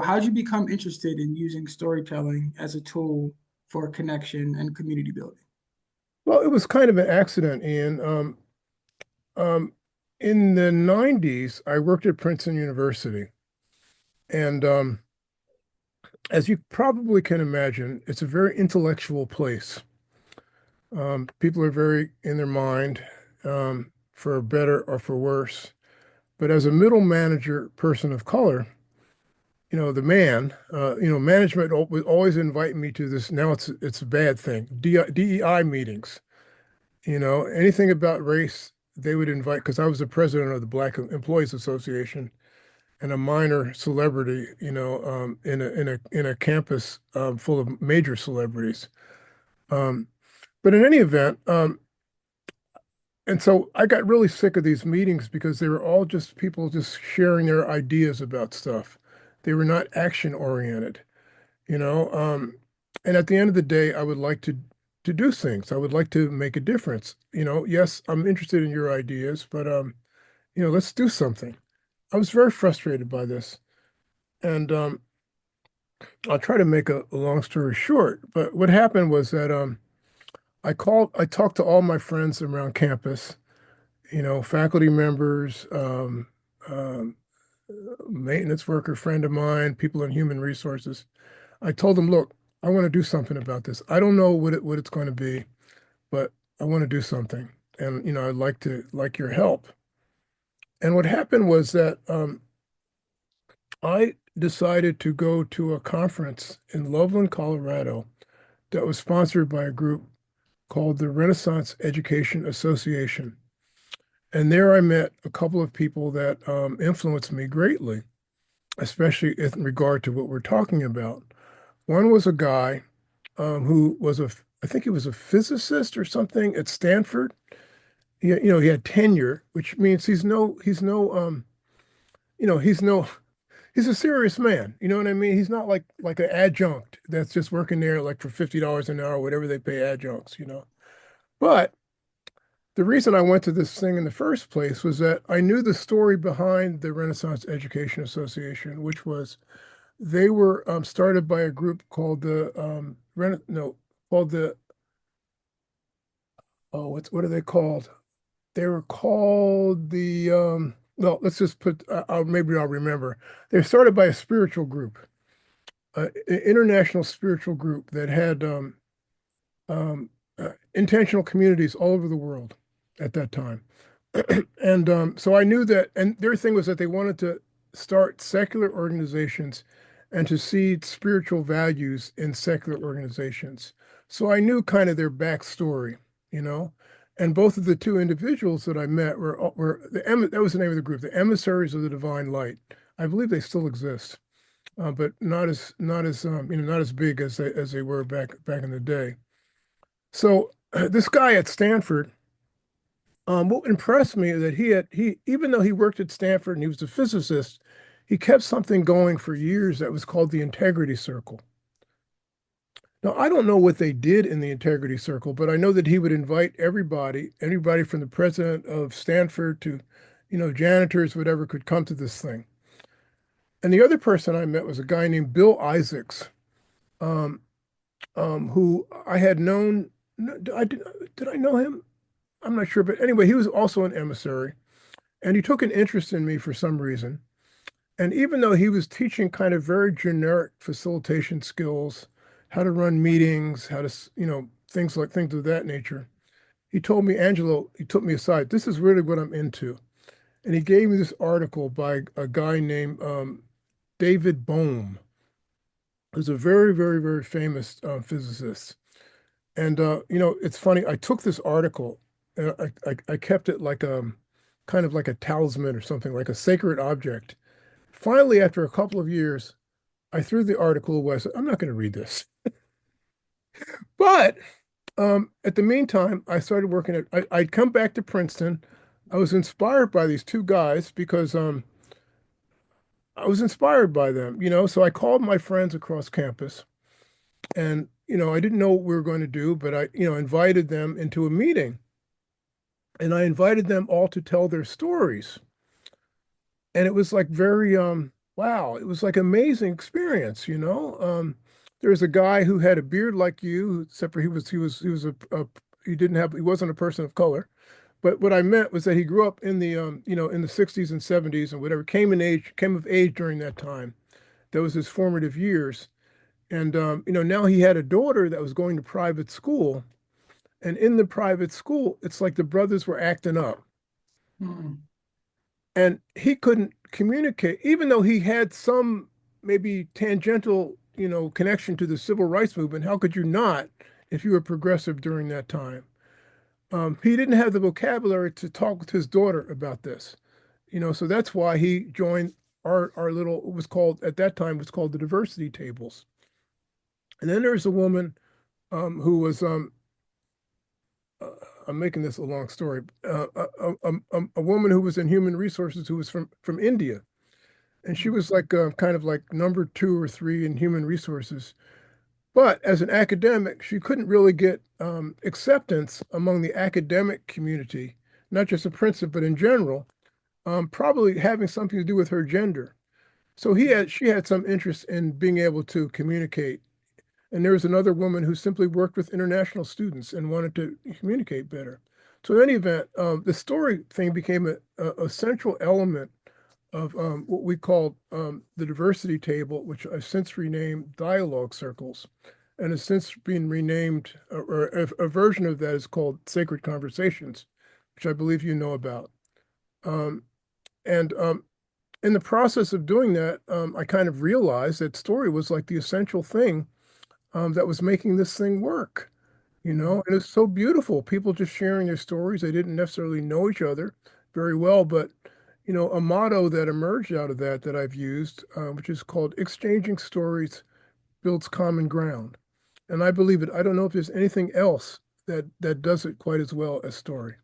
how'd you become interested in using storytelling as a tool for connection and community building? Well, it was kind of an accident, Ian. Um, in the 90s, I worked at Princeton University. And as you probably can imagine, it's a very intellectual place. People are very in their mind, for better or for worse. But as a middle manager person of color, management would always invite me to this. Now it's a bad thing. DEI meetings. Anything about race, they would invite because I was the president of the Black Employees Association and a minor celebrity, in a campus full of major celebrities. Um, but in any event, and so I got really sick of these meetings because they were all just people just sharing their ideas about stuff. They were not action oriented, you know. And at the end of the day, I would like to do things. I would like to make a difference. Yes, I'm interested in your ideas, but let's do something. I was very frustrated by this, and I'll try to make a long story short. But what happened was that I talked to all my friends around campus, faculty members, um, maintenance worker friend of mine, people in human resources. I told them, look, I want to do something about this. I don't know what it's going to be, but I want to do something. And, I'd like your help. And what happened was that I decided to go to a conference in Loveland, Colorado that was sponsored by a group called the Renaissance Education Association. And there I met a couple of people that influenced me greatly, especially in regard to what we're talking about. One was a guy who was I think he was a physicist or something at Stanford. He had tenure, which means he's no, he's a serious man. You know what I mean? He's not like an adjunct that's just working there like for $50 an hour, whatever they pay adjuncts. But the reason I went to this thing in the first place was that I knew the story behind the Renaissance Education Association, which was they were started by a group called the Rena no called the oh what are they called? They were called the well, let's just put maybe I'll remember. They're started by a spiritual group, an international spiritual group that had intentional communities all over the world at that time. And so I knew that, and their thing was that they wanted to start secular organizations and to seed spiritual values in secular organizations. So I knew kind of their backstory, you know. And both of the two individuals that I met that was the name of the group, the Emissaries of the Divine Light. I believe they still exist, but not as big as they were back in the day. So this guy at Stanford, what impressed me is that he even though he worked at Stanford and he was a physicist, he kept something going for years that was called the Integrity Circle. Now, I don't know what they did in the Integrity Circle, but I know that he would invite everybody from the president of Stanford to, janitors, whatever, could come to this thing. And the other person I met was a guy named Bill Isaacs, um, who I had known. No, did I know him? I'm not sure, but anyway, he was also an emissary, and he took an interest in me for some reason. And even though he was teaching kind of very generic facilitation skills, how to run meetings, how to, things of that nature, he told me, Angelo, he took me aside, this is really what I'm into. And he gave me this article by a guy named David Bohm, who's a very, very, very famous physicist. And it's funny. I took this article and I kept it like kind of like a talisman or something, like a sacred object. Finally, after a couple of years, I threw the article away. I said, I'm not going to read this. But at the meantime, I started working I'd come back to Princeton. I was inspired by these two guys because I was inspired by them. So I called my friends across campus and, I didn't know what we were going to do, but I, invited them into a meeting and I invited them all to tell their stories. And it was like very wow, it was like amazing experience, you know. There was a guy who had a beard like you, except for he wasn't a person of color. But what I meant was that he grew up in the in the 60s and 70s and whatever, came of age during that time. That was his formative years. And now he had a daughter that was going to private school. And in the private school, it's like the brothers were acting up. Mm, And he couldn't communicate, even though he had some maybe tangential, connection to the civil rights movement. How could you not if you were progressive during that time? He didn't have the vocabulary to talk with his daughter about this, so that's why he joined our little, it was called, at that time, it was called the diversity tables. And then there's a woman who was, uh, I'm making this a long story, a woman who was in human resources who was from India. And she was like kind of like number two or three in human resources. But as an academic, she couldn't really get acceptance among the academic community, not just a principal, but in general, probably having something to do with her gender. So she had some interest in being able to communicate. And there was another woman who simply worked with international students and wanted to communicate better. So in any event, the story thing became a central element of what we call the diversity table, which I've since renamed dialogue circles, and has since been renamed, or a version of that is called sacred conversations, which I believe you know about. Um, and in the process of doing that, I kind of realized that story was like the essential thing that was making this thing work, mm, and it's so beautiful. People just sharing their stories. They didn't necessarily know each other very well, but a motto that emerged out of that I've used, which is called exchanging stories builds common ground. And I believe it. I don't know if there's anything else that does it quite as well as story.